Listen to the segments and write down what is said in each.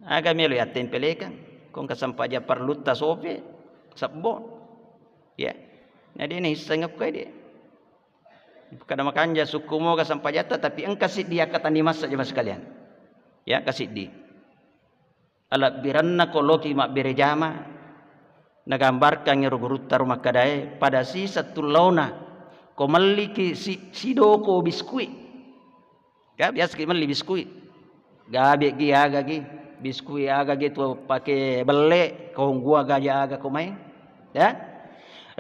Aga melo ya tempelekan kung kasampaja perlutta sope sabbo ya jadi ini sengap kau dia kada makanja suku mo kasampajata tapi engkasih dia kata nimas saja mas sekalian ya kasih di alat biranna koloki mak berejama nagambarkan ngerugurutta rumah kadai pada si satu launa ko maliki sidoko biskui ya biasa ki mali biskui gabe gi aga gi biskui aga gitu pakai bele kau gua gaja aga kumai ya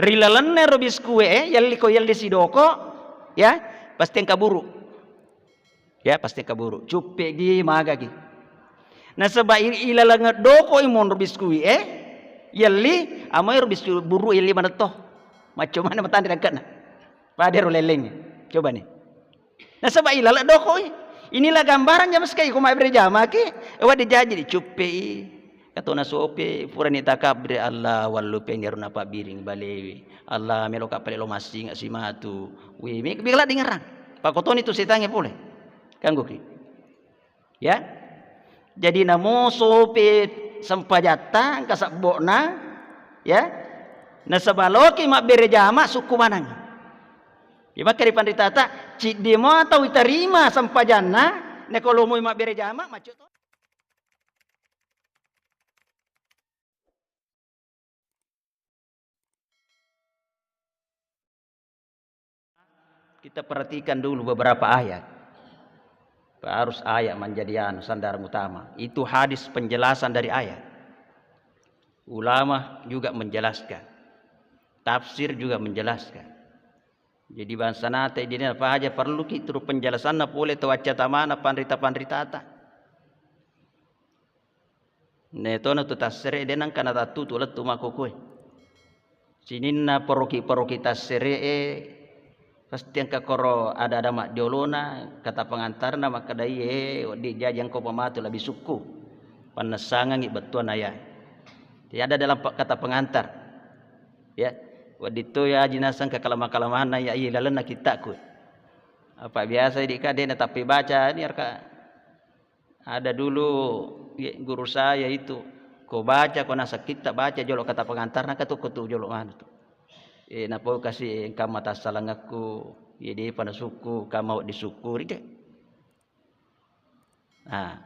rilalanne ro biskui yalli ko yalli sidoko ya pasti kaburu ya pasti kaburu cupe gi maga gi nah sebab ilalang doko imon ro biskui yalli amai ro biskui buru yalli mana toh macam mana matandi dagana pada ro leleng coba nih nah sebab ilala doko inilah gambaran jam sekali kumai berjama ki wadi jaji cupe katona sope purani takabri Allah wallu pengeruna pak biring balewi Allah melo kapale lo masing asimatu wi bigla dengaran pak koton itu setange boleh kanggo ki ya jadi namo sope sampajata kasabokna ya nasabaloki mak berjama suku manang ya makari panditata cik demo atau iterima sampajana ne kalau mau mak berjama macu to kita perhatikan dulu beberapa ayat harus ayat menjadi sandaran utama itu hadis penjelasan dari ayat ulama juga menjelaskan tafsir juga menjelaskan jadi bahasa nate ini apa aja perlu kita penjelasan boleh tawaca tamana pandrita ta netona tu tasre denang kana tatu tu letu makokoi sininna paroki tasre pasti yang kakoro ada mak diolona kata pengantarna maka dai di jajang ko pamatu lebih suku panesangan betuan ayah tidak ada dalam kata pengantar ya wadito ya jinasang kekalama-kalamana ya ilalana kita ku apa biasa di kadena tapi baca ini ada dulu ya, guru saya itu ko baca ko nasa kita baca jolok kata pengantar nak tu jolok mana tu napo kasih engkau mata salangaku ya di pada suku kamu disyukuri deh nah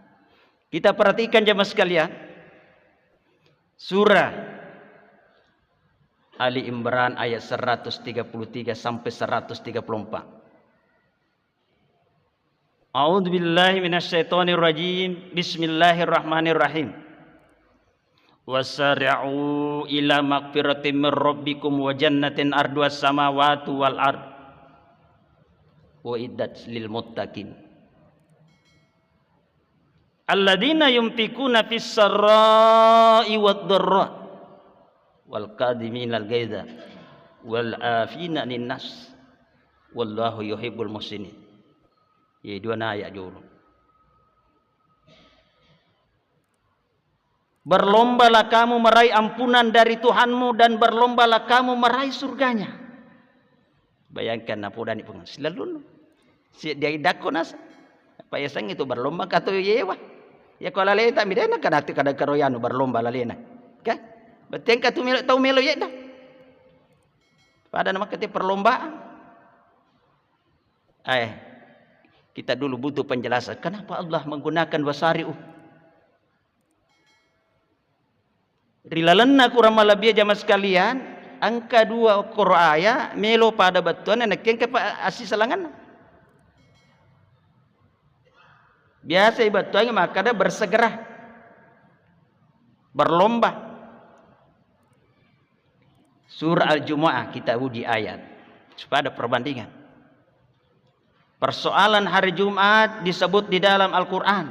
kita perhatikan jemaah sekalian surah Ali Imran ayat 133 sampai 134. A'udzu billahi minasyaitonir rajim. Bismillahirrahmanirrahim. Wasari'u ila maghfiratin mir rabbikum wa jannatin arduas samawati wal ard. Wa iddat lil muttaqin. Alladzina yunfikuna fis sarra'i wad dharra wal qadiminal gaidha wal afina ninnas wallahu yuhibbul muhsinin. Ya dua ayat dulu. Berlombalah kamu meraih ampunan dari Tuhanmu dan berlombalah kamu meraih surganya. Bayangkan napudani penghasilan dulu. Si dia idakonas. Apa ya sang itu berlomba kata yewa. Ya kalau leta midena kadati kada karoyano berlomba lalena. Kan? Betengka tu tahu melo ya dah. Pada nama kata perlombaan. Kita dulu butuh penjelasan. Kenapa Allah menggunakan wasari'u? Rilalanna kurang malabia jamaah sekalian. Angka 2 Qur'aya melo pada batuan enak yang ke asih selangan. Biasa batuan maka ada bersegera. Berlomba. Surah Al-Jumu'ah kita uji ayat supaya ada perbandingan. Persoalan hari Jumat disebut di dalam Al-Qur'an.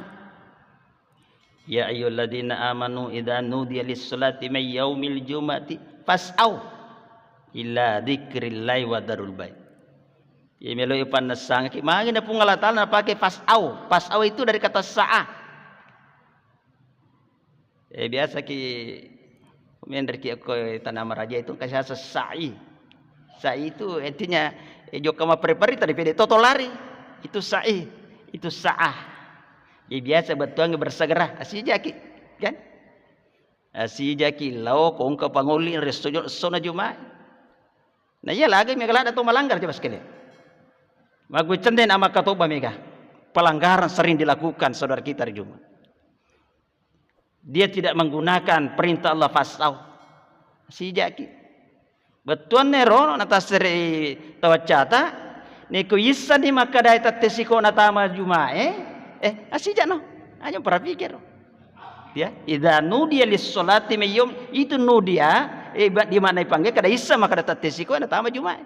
Ya ayyuhalladzina amanu idza nudiya lis-salati min yaumil jumu'ati fas'au ila dzikrillahi wa darul bait. Ya melo ipan nasang ki mangina pungalatan pakai fas'au. Fas'au itu dari kata sa'ah. Biasa ki Kemudian dari tanah raja itu kasih asa sa'i. Sa'i itu artinya jokama prepari tadi pede toto lari. Itu sa'i, itu sa'ah. Jadi biasa betul bersegera. Asih jaki. kan? Si jaki lau kong ka panguli resto sona Jumat. Nah iya lagi megala atau melanggar coba sekalian. Magu cenden ama katoba mega. Pelanggaran sering dilakukan saudara kita di Jumat. Dia tidak menggunakan perintah Allah fasau. Si jaki. Betuan nero nata seri tawacata niku yissa di makadai tatesiko natama Jumat asija no. Ayo para pikir. Ya, idza nudiya lis-sholati min yom itu nudia di mana dipanggil kada isa maka data tesiko ada tama Jumat.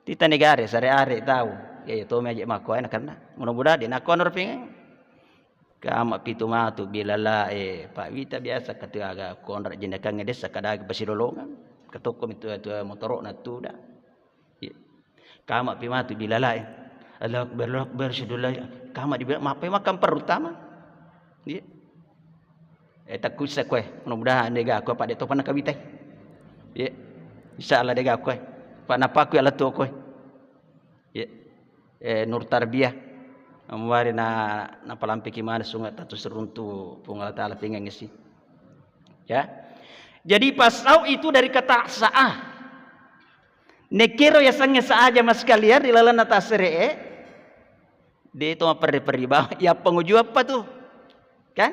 Tita negara sare-are tahu. Ya itu meje mako ana karena mudah-mudahan dia nakon reping. Kama pitu matu bilala Pak Wita biasa kataga konrak jendakan ngedesa kada pasilolongan. Katokom itu motorok na tuda. Kama pimatu bilala Allah bersyukurlah kama dibilang mapai makan perutama. Ya. Tak kusa kue, mudah-mudahan dega aku pada tu pana kawite. Ya. Insyaallah dega aku. Pana paku ala tu aku. Ya. Nur tarbiyah. Amwari na palampi kimana sungai tatu seruntu pungal taala pinggang ngisi. Ya. Jadi pasau itu dari kata sa'ah. Nekero ya sangnya sa'aja mas kalian di lalana tasre'e. Dia itu peri-peri bawah. Ya penguju apa tuh? Kan?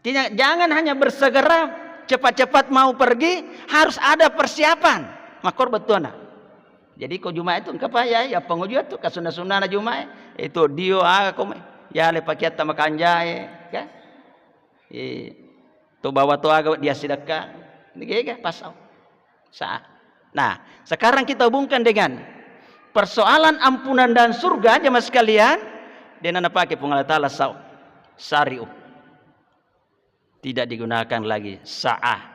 Jangan hanya bersegera cepat-cepat mau pergi, harus ada persiapan. Makor betul nah. Jadi ko Jumat itu engkau ya penguju itu kasuna-sunana Jumat itu dio ya le pakiat makanja kan? Tu bawa tu agak dia sedekah. Ini pasal. Nah, sekarang kita hubungkan dengan persoalan ampunan dan surga jemaah sekalian. Dengan apa pakai pengalat Allah syari'u. Tidak digunakan lagi sa'ah.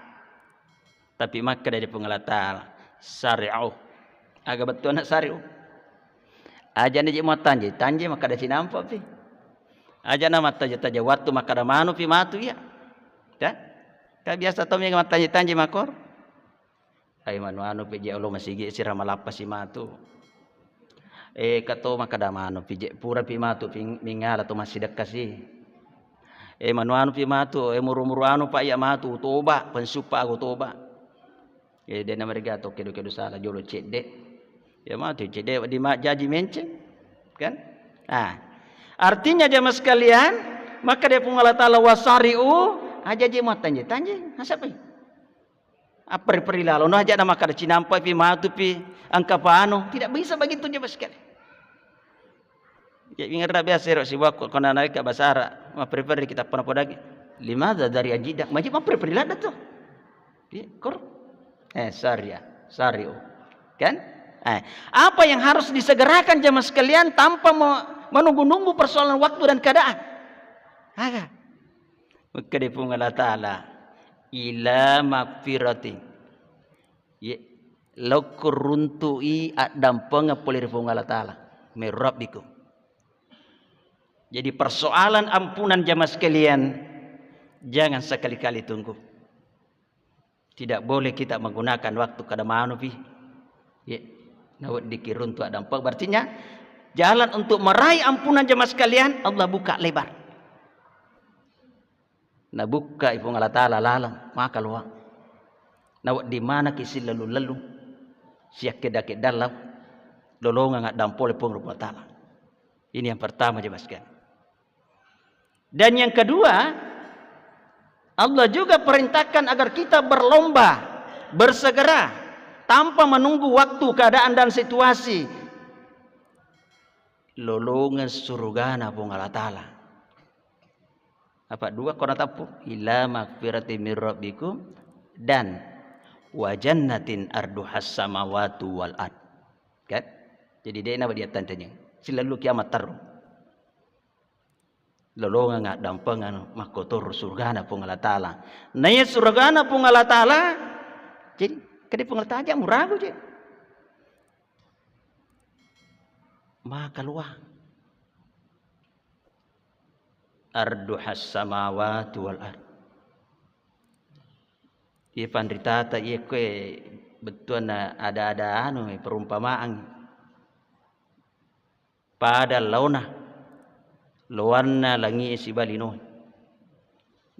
Tapi maka dari pengalat Allah syari'u. Agak betul nak syari'u. Aja ni mau tanji maka ada sinampak pi. Aja nama taja waktu maka ada manu pi matu ya. Ya. Kan biasa to mega tanji makor. Ai manu pi je Allah masih ge sira malapas si matu. Kato maka ada manu pi je pura pi matu pi mingala to masih dekat si. Manu pi matu muru-muru anu pa ya matu toba pensupa aku toba. Dia nama mereka to kedo salah jolo cede. Ya mati cede di jaji menceng. Kan? Nah, artinya jemaah sekalian, maka dia pun Allah Taala wasari'u aja je mau tanji hasap apa perilalu no aja nama kada cinampai pi matu pi angka paano tidak bisa begitu jemaah sekalian. Ya ingat biasa si waktu kena naik ke basara ma prepare kita pernah podagi limadza dari ajidak majib ma prepare lada tuh. Kor sari'u. Kan? Apa yang harus disegerakan jemaah sekalian tanpa menunggu-nunggu persoalan waktu dan keadaan. Maka dia pun Allah Ta'ala ila magfirati laukur runtui adam pengapulir pun Allah Ta'ala merabbikum. Jadi persoalan ampunan jemaah sekalian jangan sekali-kali tunggu. Tidak boleh kita menggunakan waktu kada manupi. Nawat dikirun tu dampak berartinya jalan untuk meraih ampunan jemaah sekalian Allah buka lebar. Na buka ibu Allah Taala lalang maka luang. Nawat di mana kisi lalu siak kedake dalam lolongan ngak dampol pun Allah Taala. Ini yang pertama jemaah sekalian. Dan yang kedua Allah juga perintahkan agar kita berlomba, bersegera tanpa menunggu waktu, keadaan dan situasi. Lolongan surgana pun Allah Ta'ala. Apa dua kona tapu? Ila magfirati min rabbikum dan wa jannatin arduhas samawati wal ard. Kan? Jadi dia nak dia tantanya. Selalu kiamat taruh. Lolongan ngak dampengan makotor surgana pun Allah Ta'ala. Naya surgana pun Allah Ta'ala. Jadi kadi pengerti aja muragu je. Maka luah. Arduhas samawati wal ard. Ia pandritata ia kue betul na ada anu perumpamaan. Pada launa luarna langi isi balino.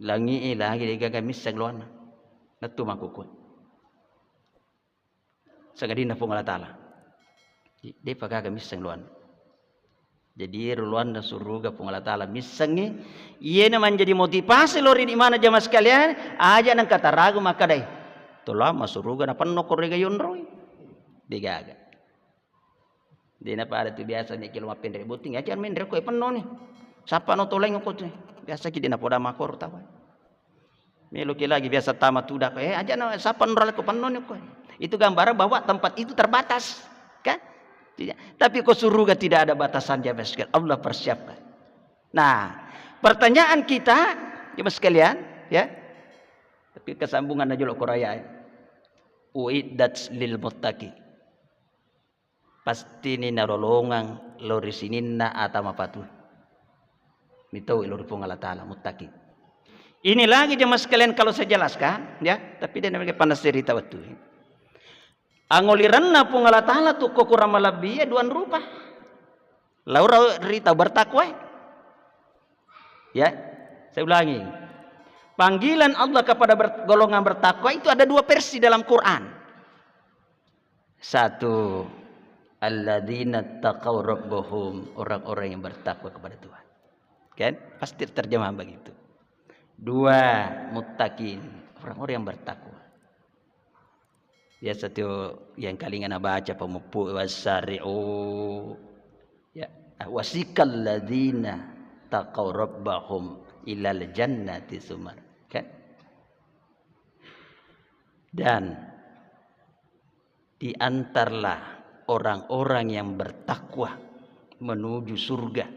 Langi lagi dia gamis sagluan. Natu makukun. Sagadina pun Allah Ta'ala. Dia pakai gamis sagluan. Jadi ruluan dan suruga pun Allah Ta'ala misangi. Ia nama menjadi motivasi lori di mana jamaah sekalian. Aja nang kata ragu maka dai. Tulah masuruga na penuh korega yonroi. Digaga. Dia na pada tu biasa ni kilo mapen dari buting. Aja main reko penuh ni. Siapa no toleng ko tu. Biasa kita na poda makor tawa. Melo lagi biasa tamat tu dah. Aja na siapa no reko penuh ni ko. Itu gambaran bahwa tempat itu terbatas, kan? Tidak. Tapi kau surga tidak ada batasan jamaah sekalian. Allah persiapkan. Nah, pertanyaan kita jamaah sekalian, ya. Tapi kesambungan aja lo koraya. Uiddat lil muttaqi. Pasti ni narolongang lori sininna atama patu. Mitau lori pun Allah Ta'ala muttaqi. Ini lagi jamaah sekalian kalau saya jelaskan, ya. Tapi dia namanya panas cerita waktu. Angoliranna pun Allah Ta'ala tu kurang lebih ya duan rupa. Laura rita bertakwa. Ya, saya ulangi. Panggilan Allah kepada golongan bertakwa itu ada dua versi dalam Quran. Satu, alladzina taqaw rabbahum, orang-orang yang bertakwa kepada Tuhan. Kan? Pasti terjemahan begitu. Dua, muttaqin, orang-orang yang bertakwa. Biasa tu yang kalingan baca pemupu wasari'u ya wasikal ladzina taqaw rabbahum ilal jannati sumar, kan? Dan diantarlah orang-orang yang bertakwa menuju surga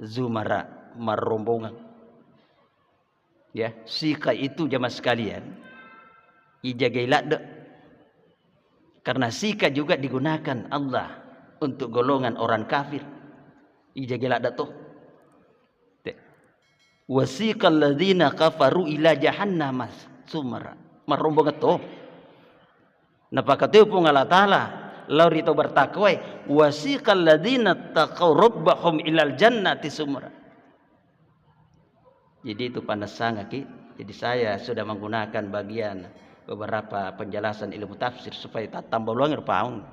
zumara marombongan, ya. Sika itu jamaah sekalian ijagailah de. Karena sika juga digunakan Allah untuk golongan orang kafir. Ijagila datuh. Wasiqal ladzina kafaru ila jahannam sumara. Marombong atuh. Napa kata pun Allah Ta'ala lauri to bertakwa wasiqal ladzina taqaw rabbahum ilal jannati sumara. Jadi itu panas sangat. Jadi saya sudah menggunakan bagian beberapa penjelasan ilmu tafsir supaya tak tambah luang paung.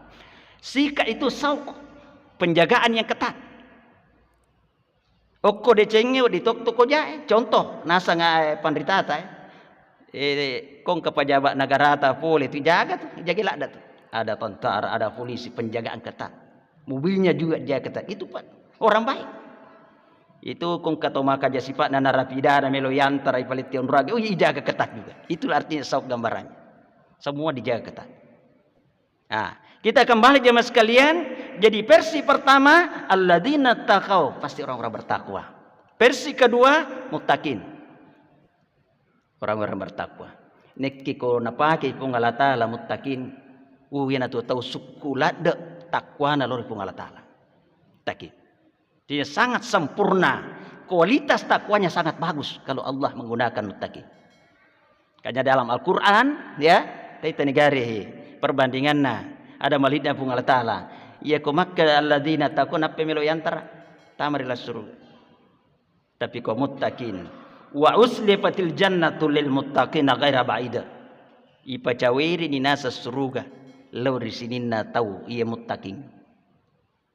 Sika itu sauk, penjagaan yang ketat. Oko decenge di toko jae, contoh nasa ngai pandritata kong ke pejabat negara ta boleh tu jaga tu, jaga ada tu. Ada tentara, ada polisi, penjagaan ketat. Mobilnya juga jaga ketat. Itu Pak, orang baik. Itu kong katomaka jasifat na narapidana melo yantara ipalition ragi jaga ketat juga. Itulah artinya sauk gambarannya. Semua dijaga ketat. Nah, kita kembali jemaah sekalian, jadi versi pertama alladzina taqaw, pasti orang-orang bertakwa. Versi kedua muttaqin. Orang-orang bertakwa. Nekki ko napake pun Allah Ta'ala muttaqin. Uwina tu tahu sukulade takwa na lori pun Allah Ta'ala. Muttaqin. Dia sangat sempurna. Kualitas takwanya sangat bagus kalau Allah menggunakan muttaqin. Karena dalam Al-Quran, ya, kita negari perbandingannya ada malidna pun Allah Ta'ala. Ya kumakka alladzina taqun apa melo yantara tamarilah suruh. Tapi kau muttaqin. Wa uslifatil jannatu lil muttaqina ghaira ba'ida. Ipa cawiri ni nasa suruga. Lauri sininna tahu ia muttaqin.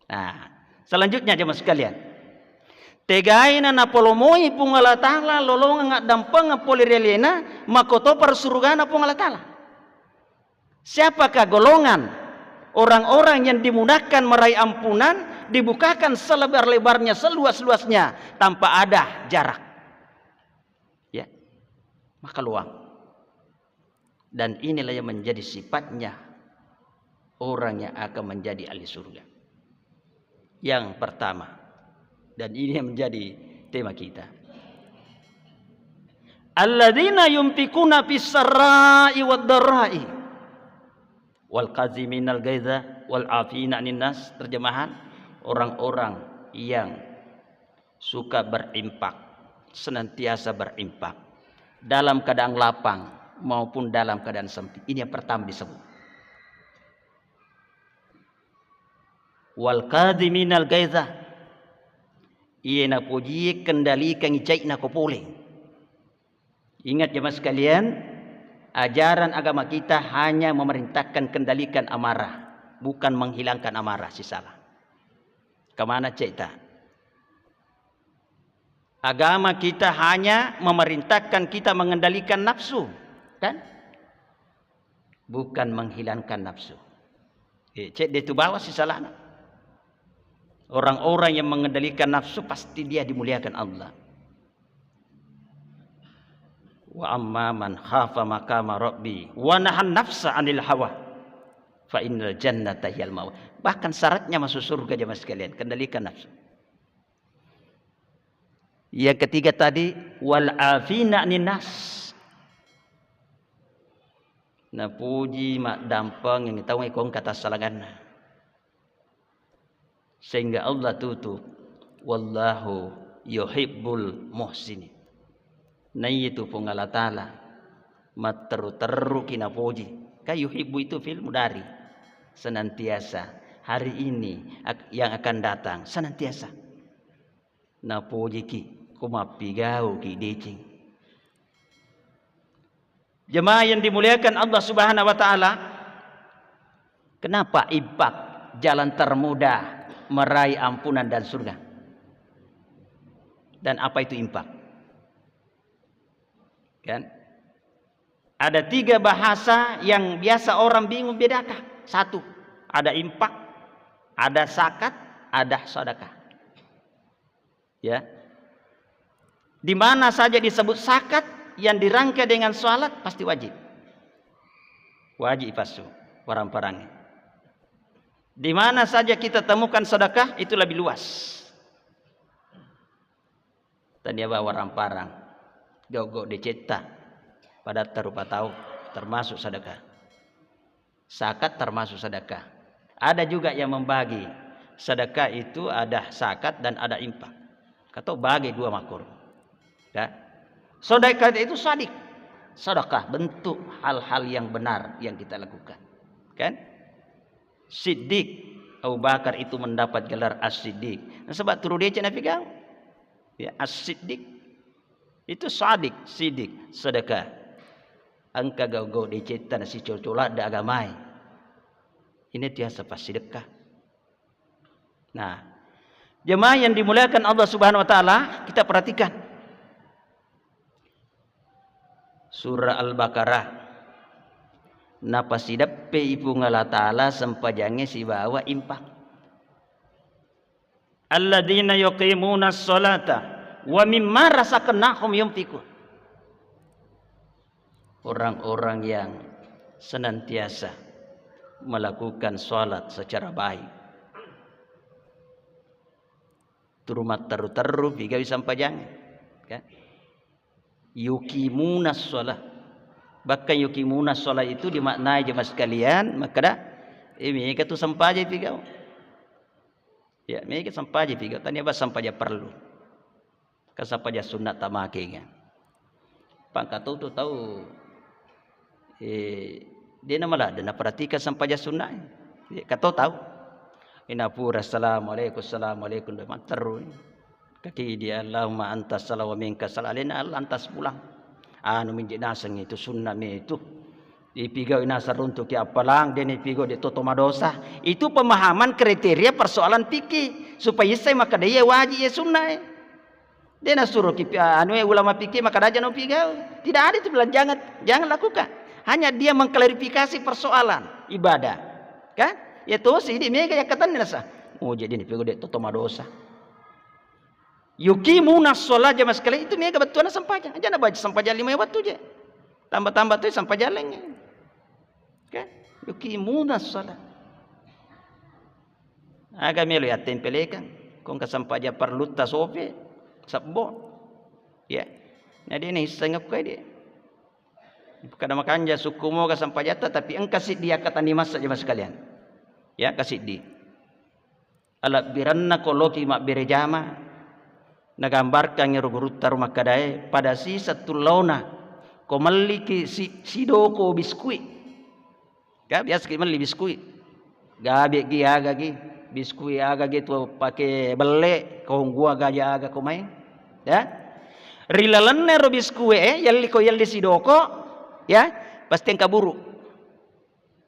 Nah, selanjutnya jemaah sekalian. Tegaina na polomoi pun Allah Ta'ala lolongan ngak dampang polirelena makoto persurugana pun Allah Ta'ala. Siapakah golongan orang-orang yang dimudahkan meraih ampunan, dibukakan selebar-lebarnya, seluas-luasnya tanpa ada jarak. Ya. Maka luang. Dan inilah yang menjadi sifatnya orang yang akan menjadi ahli surga. Yang pertama, dan ini yang menjadi tema kita, alladzina yunfikuna fis sarra'i wad dharra'i wal qaziminal ghaidha wal 'afina 'anil nas. Terjemahan, orang-orang yang suka berimpak, senantiasa berimpak dalam keadaan lapang maupun dalam keadaan sempit. Ini yang pertama disebut. Wal qadiminal ghaidha, ia na puji kendalikan icai na kopole. Ingat jemaah sekalian, ajaran agama kita hanya memerintahkan kendalikan amarah, bukan menghilangkan amarah si salah. Kemana cerita? Agama kita hanya memerintahkan kita mengendalikan nafsu, kan? Bukan menghilangkan nafsu. Cek dia tu bawa si salah. Orang-orang yang mengendalikan nafsu pasti dia dimuliakan Allah. Wa amma man khafa maqama rabbi wa nahan nafsa 'anil hawa fa innal jannata hiyal ma'wa. Bahkan syaratnya masuk surga jemaah sekalian, kendalikan nafsu. Yang ketiga tadi wal afina 'anin nas. Na puji mak dampang yang tahu ikon kata salangan. Sehingga Allah tutup wallahu yuhibbul muhsinin. Na itu pun Allah Ta'ala materu-teru kina puji. Yuhibbu itu fil mudari, senantiasa, hari ini yang akan datang senantiasa. Na puji ki kumapigau ki decing. Jemaah yang dimuliakan Allah Subhanahu wa taala, kenapa infak jalan termudah meraih ampunan dan surga? Dan apa itu infak? Kan? Ada 3 bahasa yang biasa orang bingung bedakan. 1, ada infak, ada zakat, ada sedekah. Ya. Di mana saja disebut zakat yang dirangkai dengan salat pasti wajib. Wajib pasu parang-parangnya. Di mana saja kita temukan sedekah itu lebih luas. Tadi bawa parang-parang. Gogo dicetak pada terupa tahu termasuk sedekah. Zakat termasuk sedekah. Ada juga yang membagi sedekah itu ada zakat dan ada infak. Kata bagi 2 makruh. Ya. Sedekah itu sadik. Sedekah bentuk hal-hal yang benar yang kita lakukan. Kan? Siddiq Abu Bakar itu mendapat gelar As-Siddiq. Nah, sebab turu dia Nabi kau. Ya, As-Siddiq. Itu sadik, sidik, sedekah. Angka gau-gau dicetan si cocola da agamai. Ini tiasa pas sedekah. Nah, jemaah yang dimuliakan Allah Subhanahu wa taala, kita perhatikan. Surah Al-Baqarah. Napa sidappe ipu ngala taala sampajange si bawa impak. Alladzina yuqimuna sholata wa mimma razaqnahum yunfiqun. Orang-orang yang senantiasa melakukan salat secara baik. Turumat teru-teru bigawi sampajang. Kan? Yuqimunas shalah. Bahkan yuqimunas shalah itu dimaknai jemaah sekalian, maka dah ini katu sampaja bigau. Ya, mereka sampaja bigau. Tanya apa sampaja perlu. Kasapaja sunat tamakenya. Pangkatau tu tahu dia nama lah dan perhatikan sampaja sunat. Kata tahu. Inapura assalamualaikum assalamualaikum dan terus. Kaki dia Allahumma antas salam wa minka salam alina lantas pulang. Anu minjik nasang itu sunnah me itu. Dipigau nasar untuk ki apalang dia dipigau di totoma dosa. Itu pemahaman kriteria persoalan fikih supaya saya maka dia wajib ya sunnah. Dia nak suruh ulama fikih maka raja no pigau. Tidak ada itu bilang jangan lakukan. Hanya dia mengklarifikasi persoalan ibadah. Kan? Ya tu sih dia mega ya kata nasa. Oh jadi ni pigau dia totoma dosa. Yuqimuna shalah jemaah sekalian itu mega betul na sampaja. Jangan baca sampaja 5 waktu je. Tambah-tambah tu sampaja lainnya. Kan? Yuqimuna shalah. Aga melo ya tempelekan kong kasampaja perlu tasofe. Sabbo ya jadi ini sengap kau dia kada makanja suku mo ka sampajata tapi engkasih dia kata ni masa jemaah sekalian ya kasih di ala biranna koloki mak berejama nagambarkan ngeruguruta rumah kadai pada si satu launa ko maliki si doko biskuit ka biasa ki mali biskuit gabe gi aga gi biskuit aga gitu pakai belek kau gua gaja aga kau main ya rilalenne robis kue yalli ko yalli sidoko ya pasti kaburu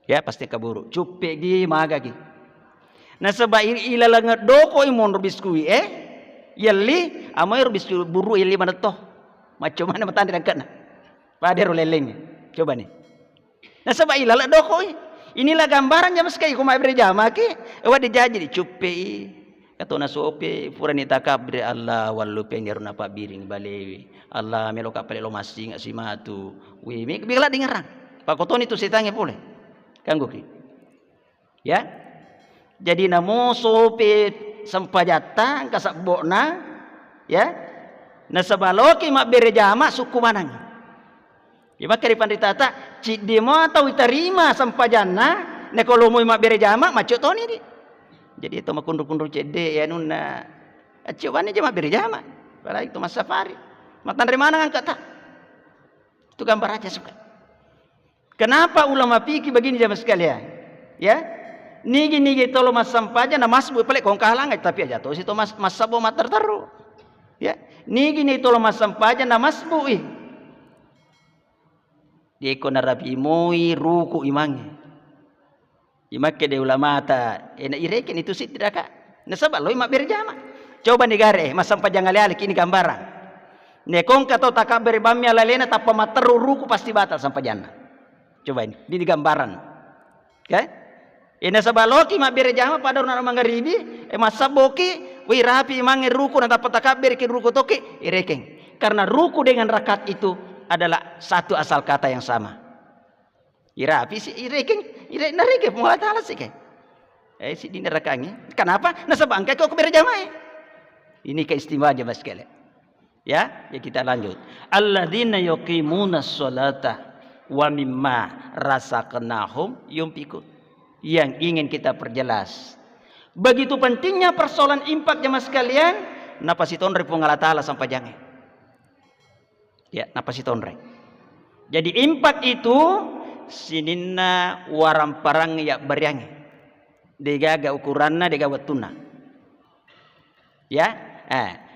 ya pasti kaburu cuppe gi maga gi na saba ilalanga doko imon robis kue yalli amai robis buru yalli manato macam mana matandi dangkana pada roleleng coba nih na saba ilala doko inilah gambaran jam sekali ko mai berjama ki wa dijaji cuppe kato na sope furani takabri Allah wallu pengeruna pa biring balewi Allah melo kapale lo masing si matu wi mi bigla dengaran pak kotoni tu setange pole kanggo ki ya jadi namo sope sampajata kasabona ya na sabaloki mak berjama suku manang ya makari panditata cidimo atau iterima sampajana ne kalau mau mak berjama macu toni di jadi itu makundur-kundur cede ya nuna acuannya cuma berjama padahal itu mas safari matan dari mana ngangkat tak itu gambar aja suka kenapa ulama fikih begini jamaah sekalian ya nigi tolo mas sampaja na mas bu pelek kong kalang tapi aja tuh situ mas sabo mater taru ya nigi tolo mas sampaja na mas bu dia ko narabi moi ruku imangi imakke de ulama ta ena ireken itu sih tidak kak nasaba loh mak berjama coba negare mas sampaja ngale kini gambaran ne kong kato takabere bami alalena tapa materu ruku pasti batal sampajana coba ini gambaran okay? Ina sabaloki mak berjama pada orang mangaribi mas saboki wi rapi mangi ruku na tapa takabere ki ruku toki ireken karena ruku dengan rakaat itu adalah satu asal kata yang sama irapi si ireken nareke pengulat alas sih si di nerakanya kenapa nasabangkai kok berjamaah ini keistimewaan jemaah sekalian ya kita lanjut alladzina yuqimuna sholata wa mimma razaqnahum yunfiqun yang ingin kita perjelas begitu pentingnya persoalan infak jemaah sekalian napa si tonre pengulat alas sampai jangan ya napa si tonre jadi infak itu sininna waram parang ya baryange degaga ukuranna dega watuna ya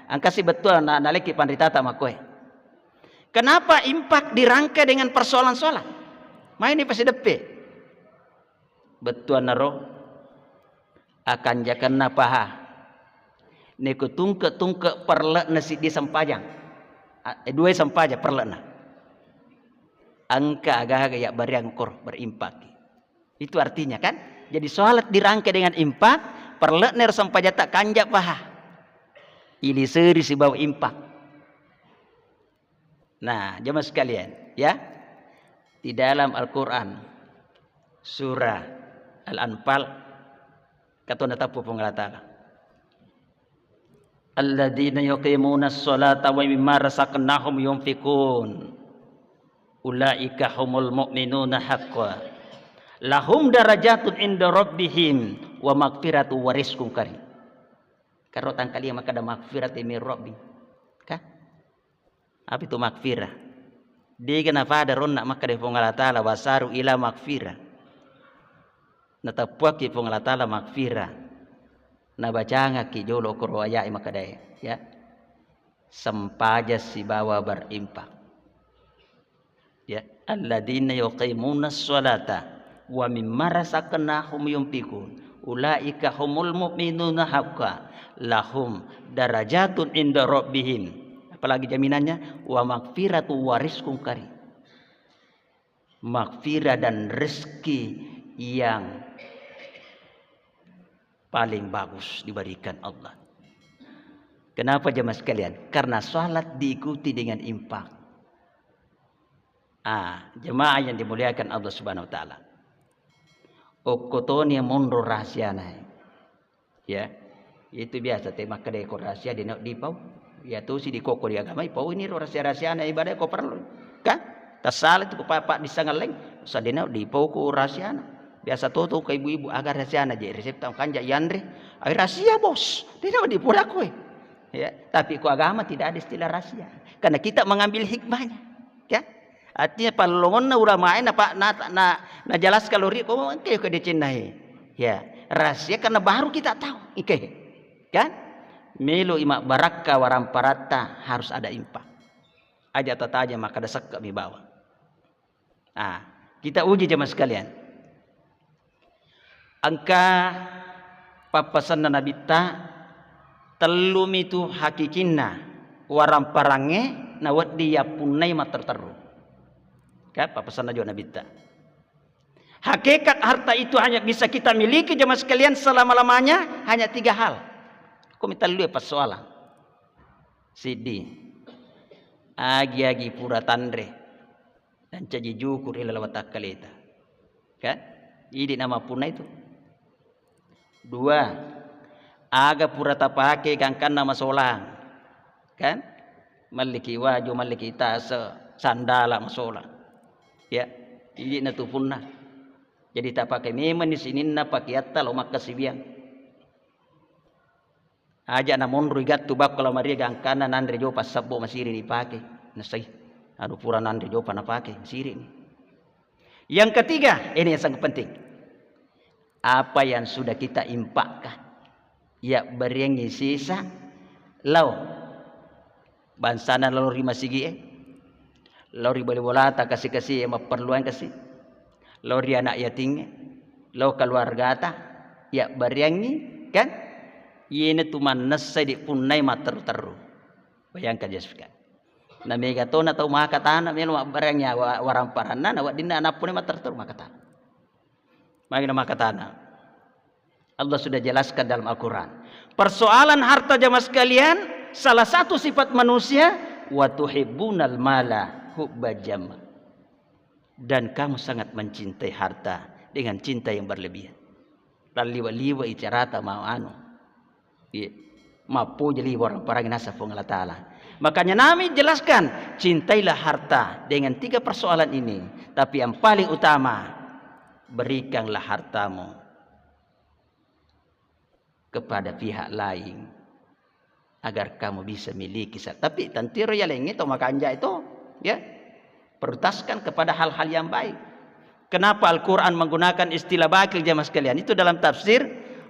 angka si betul naleki panditata makoe kenapa impak dirangka dengan persoalan sholat main ini pasti depe betul naro akan jakanna paha neku tungke perle nasi di sampajang dua sampaja perle na angka agak ya bariang kor berimpak itu artinya kan jadi sholat dirangkai dengan impak perlener sampai jata kanjak paha ili seri si bawa impak nah jemaah sekalian ya di dalam Al-Quran surah Al-Anfal katona tapu pengalatala alladzina yuqimuna sholata wa mimma razaqnahum yunfiqun ulaika humul mu'minuna haqqan lahum darajatun inda rabbihim wa maghfiratu wa rizqun karim karotan kali maka ada maghfirat min rabbi kah apa itu maghfirah dia kenapa ada ronna maka di Allah taala wasaru ila maghfirah natapwa ki Allah taala maghfirah na bacanga ki jolo ko ayat maka daya ya sampaja si bawa berimpak ya alladzina yuqimuna sholata wa mimma razaqnahum yunfiqun ulaika humul mu'minuna haqqan lahum darajatun inda rabbihim apalagi jaminannya wa maghfiratu wa rizqun karim maghfirah dan rezeki yang paling bagus diberikan Allah kenapa jemaah sekalian karena salat diikuti dengan infak jemaah yang dimuliakan Allah Subhanahu wa taala. Okotoni mundur rahasia naik. Ya. Itu biasa tema kedai rahasia di pau. Ya tu si di koko di agama pau ini rahasia-rahasia na ibadah ko perlu. Kan? Tasal itu papa disangaleng sadena di pau ko rahasia na. Biasa to ke ibu-ibu agar rahasia na je resep tam kanja yandre. Ay rahasia bos. Dina di pula ko. Ya, tapi ko agama tidak ada istilah rahasia. Karena kita mengambil hikmahnya. Ya. Artinya palongon na ulama na jelas kalori ko ke dicinai ya rahasia karena baru kita tahu kan melo imak baraka waram parata harus ada impak aja tata aja maka desak kami bawa. Kita uji jemaah sekalian. Angka papasan na nabita telum itu hakikinna waram parange na waddi yapunai materteru. Papasan na jo nabita. Hakikat harta itu hanya bisa kita miliki jemaah sekalian selama-lamanya hanya 3 hal. Aku minta dulu pas soalan. Sidi. Agi-agi pura tandre. Dan caji jukur ila lawat kalita. Kan? Ini nama punai itu. 2. Aga pura tapake kangkan nama solang. Kan? Maliki waju maliki tasa sandala masolang. Ya, ini na tu punna. Jadi tak pakai memang di sini na pakiatta lo makasibiang. Aja na monru gattu bakala maria gangkana nandre jo pas sabbo masiri dipakai. Nasai. Aduh pura nandre jo pana pakai masiri ini. Yang ketiga, ini yang sangat penting. Apa yang sudah kita impakkan, ya berengi sisa, lau bansana lalu rima sigi lau ribali bolata kasih yang perluan kasih, lau ri anak yatim, lau keluarga ta, ya berengi kan, ini tuman nasa di punai mater-teru, bayangkan jaskan. Nami gato na tau makatana melo barangnya warang parana na wadina anak pun mater-teru makatana. Magina makatana. Allah sudah jelaskan dalam Al-Quran. Persoalan harta jamaah sekalian, salah satu sifat manusia, wa tuhibbunal mala hubba jamma. Dan kamu sangat mencintai harta dengan cinta yang berlebihan. Laliwa-liwa icarata mau anu. Mapu jeli orang parang nasa Allah Ta'ala. Makanya Nabi jelaskan, cintailah harta dengan 3 persoalan ini. Tapi yang paling utama, berikanlah hartamu kepada pihak lain agar kamu bisa miliki. Tapi tantiro ya lengi atau makanja itu ya prioritaskan kepada hal-hal yang baik. Kenapa Al-Quran menggunakan istilah bakil jamaah sekalian? Itu dalam tafsir,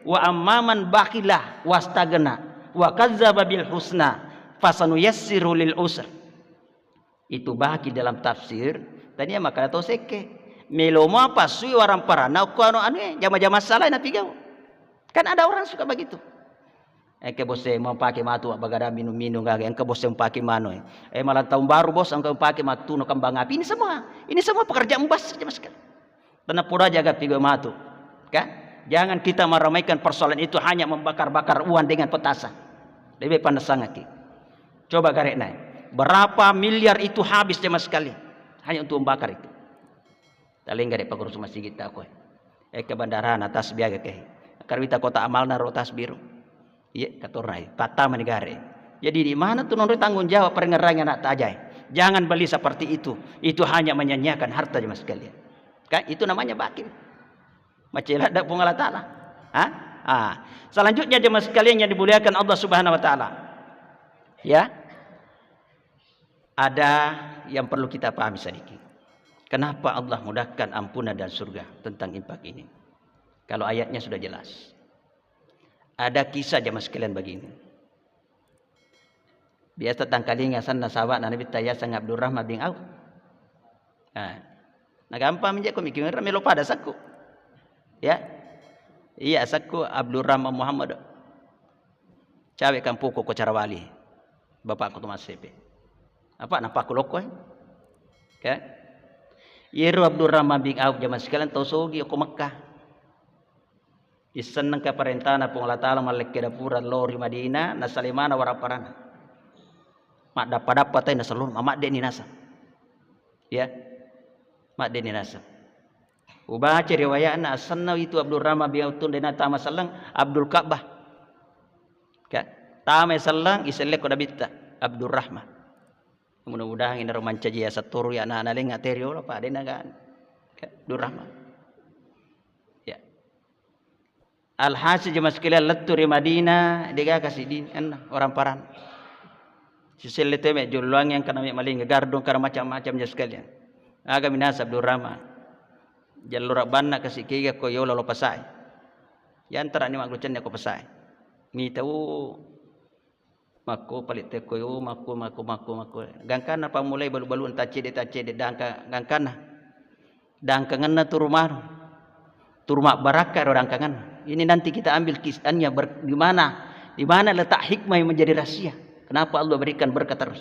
wa amman bakilah wastagna wa kadzdzaba bil husna fasanuyassiru lil usr. Itu baki dalam tafsir tanya maka atau seke melomo apa sui orang parana ko anu jama-jama salah na pigau. Kan ada orang suka begitu. Ke bose mau pakai matu bagada minum-minum gak yang ke bose mau pakai mano. Malam tahun baru bos engkau pakai matu no kembang api. Ini semua pekerjaan bas jamaah sekalian. Tanah pura jaga pigau matu. Kan? Jangan kita meramaikan persoalan itu hanya membakar-bakar uang dengan petasan. Lebih panas sangat. Coba garek naik. Berapa miliar itu habis jemaah sekalian hanya untuk membakar itu. Taling garek pagurus masjid kita aku. Ke bandaran atas biaga ke. Karwita kota amalna rotas biru. Iya katornai. Patama negara. Jadi di mana tuh nonton tanggung jawab perengerangnya nak tajai. Jangan beli seperti itu. Itu hanya menyanyiakan harta jemaah sekalian. Kan itu namanya bakil. Macelah dak pung Allah Ta'ala. Selanjutnya jemaah sekalian yang dimuliakan Allah Subhanahu wa taala. Ya. Ada yang perlu kita pahami sedikit. Kenapa Allah mudahkan ampunan dan surga tentang infak ini? Kalau ayatnya sudah jelas. Ada kisah jemaah sekalian begini. Biasa tangkalinga sana sahabat Nabi Tayyasang Abdurrahman bin Auf. Nah gampang menjadi komik melo pada saku. Ya. Iya saku Abdurrahman Muhammad. Cawe kampuko ko carawali. Bapak ko tumas sepe. Apa napa ko lokoi? Ya. Yeru Abdurrahman bin Auf jamaah sekalian tausogi ko Makkah. Isenang ka parentana pung Allah Ta'ala malek ke dapura lori Madinah na salimana waraparana. Mak dapat ay nasalun mamak de ni nasa. Ya. Mak de ni nasa. Ubaca riwayatna asanna itu Abdurrahman bin Auf tun dena tama sallang Abdul Ka'bah. Ka tama sallang iselle ko dabita Abdurrahman. Mudah-mudahan ini romanca jia saturu ya anak-anak leng aterio lah Pak dena kan. Abdurrahman. Ya. Alhasil jemaah sekalian leturi Madinah dia kasih din orang paran. Siselle teme juluang yang kana maling gardong kana macam-macam jemaah sekalian. Aga minas Abdurrahman. Jalur banna kasih kiga ko yo lo pasai. Ya antara ni maglucan ko pasai. Ni tahu Mako palit tekoyo mako. Gangkana pamulai balu-balu tacede dangka gangkana. Dangkanganna turma barakah dangkangan. Ini nanti kita ambil kisahnya di mana letak hikmah yang menjadi rahasia. Kenapa Allah berikan berkat terus?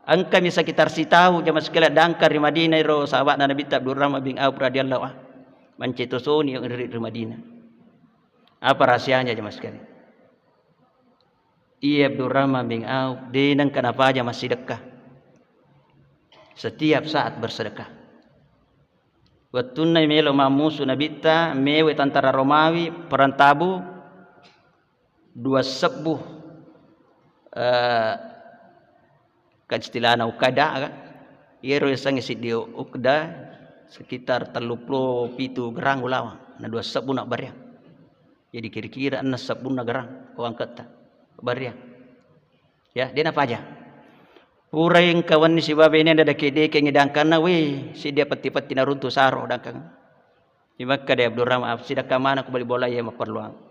Angka bisa kita tahu jamaah sekalian dangkar di Madinah ro sahabat Nabi Abdurrahman bin Auf radhiyallahu anhu mencetosoni yang di Madinah. Apa rahasianya jamaah sekalian? Iya Abdurrahman bin Auf dinang kenapa aja masih sedekah. Setiap saat bersedekah. Watunna melo mamusu nabita mewe tantara Romawi perantabu 2 sebuh istilahna ukada kan yero sang sidio ukda sekitar 37 gerang ulawang na 2 sebuh nak barya jadi kira-kira 6 sebuh na gerang kau angkat barya ya dia apa aja urang kawan ni si babe ini ada kede ngidangkanna we si dia peti-peti na runtuh saro dangkang di Makkah dia Abdurrahman sidaka mana aku beli bola ya maperluang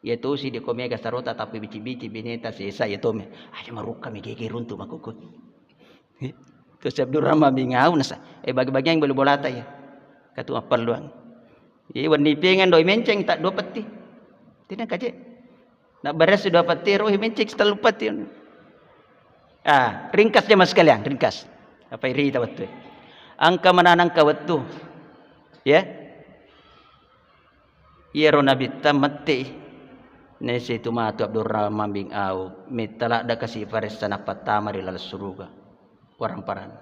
yaitu si dia komega sarota tapi bici-bici bineta si esa ya tome aja maruka megege runtuh makukut terus Abdurrahman bin Auf nasa bagi-bagi yang beli bola ta ya katu maperluang ye wani pengen doi menceng tak 2 peti tidak kaje nak beres 2 peti roh menceng setel peti ringkas jemaah sekalian ringkas apa iri ta betul angka mananang ka betul ya yero nabi tamati nese itu matu Abdurrahman bin Auf mitala da kasih faris sana patama di lalas suruga orang paran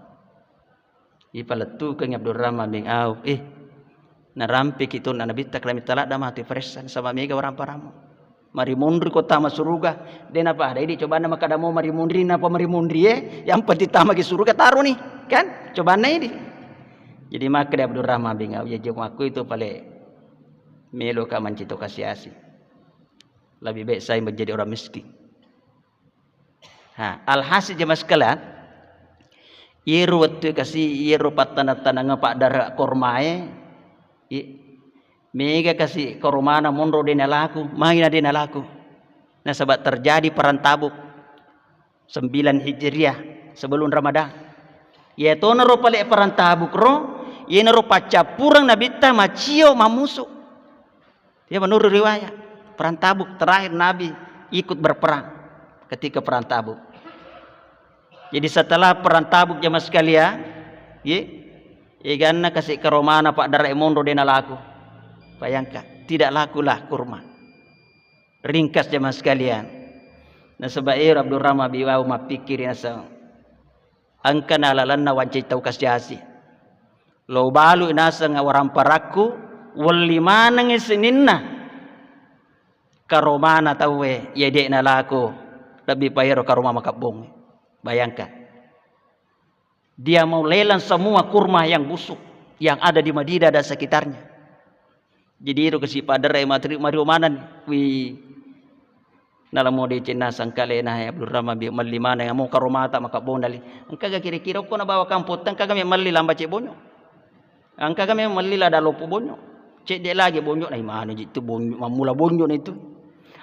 ipaletu keng Abdurrahman bin Auf narampi kitu na nabi tak mitala da mati faris sama mega orang paramu mari mundri kota masuruga den apa ada ini coba nama kada mau mari mundri napa mari mundri yang penting tama ke suruga taruh nih kan coba ini jadi maka Abdurrahman bin Auf ya jeng aku itu pale melo ka mancito kasiasi lebih baik saya menjadi orang miskin. Alhasil jemaah sekalian, iru waktu kasih iru patana-tana ngapak darah kormae, mega kasih kormana monro dina laku, main dina laku. Nah sebab terjadi perang Tabuk 9 Hijriah sebelum Ramadan. Ya to naro pale perang Tabuk ro, ye naro pacapurang nabita macio mamusu. Ya menurut riwayat. Perang Tabuk terakhir Nabi ikut berperang ketika perang Tabuk. Jadi setelah perang Tabuk jemaah sekalian, ganna kasih ke Romana pak darai mondo dena laku. Bayangkan, tidak lakulah kurma. Ringkas jemaah sekalian. Nah sebaik Abdurrahman bin Auf mapikirin asa angka nalalanna wancai tau kasjasi. Lo balu nasa ngawaram paraku walimana ngisininna karomana tawe yede na laku lebih payero karoma makabong. Bayangkan dia mau lelang semua kurma yang busuk yang ada di Madinah dan sekitarnya. Jadi itu kasi padare matri mariumanan wi nalamo de cina sangkalena ya Abdurrahman bi malimana yang mau karomata makabong dali angka kira-kira ko na bawa kampot angka kami malli lamba ce bonyo angka kami malli la dalopo bonyo cek de lagi bonyo na imana jitu bonyo mamula bonyo na itu.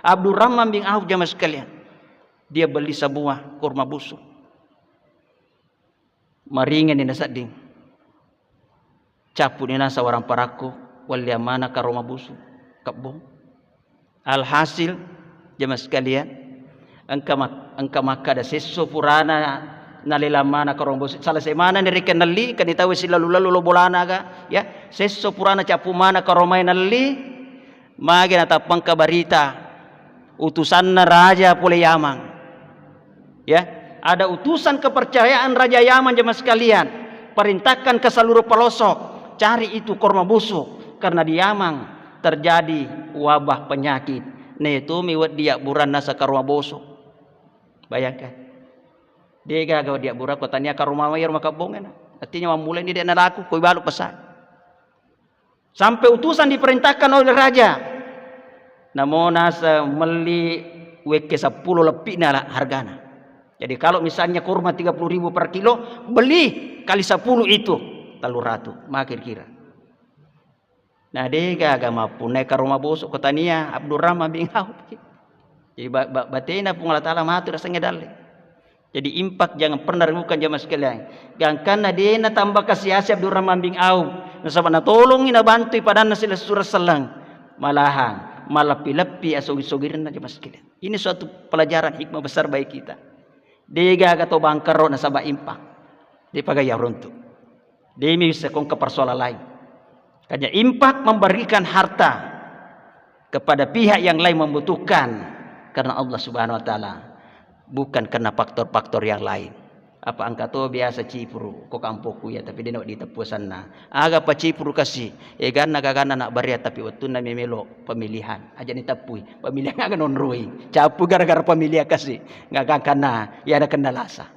Abdurrahman bin Auf jamaah sekalian dia beli sebuah kurma busuk maringan di nasading capu di nasa orang paraku waliamana karoma busuk kabong alhasil jamaah sekalian angka maka ada seso purana nalilamana karoma busuk salah semana nirikan nali kan itawi sila lalu bolana ga ya seso purana capu mana karoma nali magi natapang kabarita utusan raja pule Yaman ya ada utusan kepercayaan raja Yaman jemaah sekalian perintahkan ke seluruh pelosok cari itu kurma busuk karena di Yaman terjadi wabah penyakit netu miwat dia buran nasa karma busuk bayangkan dia gagal dia burak kotanya karma mayar makabongan artinya memulai ini dia nalaku koi balu pesan sampai utusan diperintahkan oleh raja namun nasa meli weke 10 lebih nala hargana. Jadi kalau misalnya kurma 30.000 per kilo, beli kali 10 itu 300 makin kira. Nah dega agama punai ke rumah busuk kotania Abdurrahman bin Auf. Jadi batina pun Allah Ta'ala matur rasanya dalil. Jadi impak jangan pernah ragukan jamaah sekalian. Gangkan na dia na tambah kasih asyap durang mambing au. Nasaba na tolong ina bantu padana sila surah selang. Malahan malapi-lapi asogir-sogirin na jamaah sekalian. Ini suatu pelajaran hikmah besar bagi kita. Dega gato bangkaro nasaba impak. Di pagaya runtuh. Demi bisa kong ke persoalan lain. Kanya impak memberikan harta kepada pihak yang lain membutuhkan karena Allah Subhanahu wa taala, bukan karena faktor-faktor yang lain. Apa angka to biasa cipuru ko kampoku ya tapi dina di tepusan na. Aga pa cipuru kasih. Ganna gagana nak baria tapi wattuna memelo pemilihan. Aja ni tapui. Pemilihan aga nonrui. Capu gara-gara pemilihan kasih. Ngaga kana ya ada kendalasa.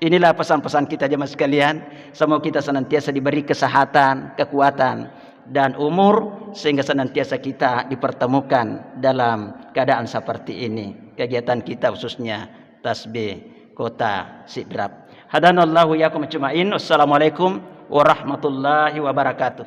Inilah pesan-pesan kita jemaah sekalian. Semoga kita senantiasa diberi kesehatan, kekuatan dan umur sehingga senantiasa kita dipertemukan dalam keadaan seperti ini. Kegiatan kita khususnya tasbih kota Sidrap. Hadanallahu yakum ajmain. Wassalamualaikum warahmatullahi wabarakatuh.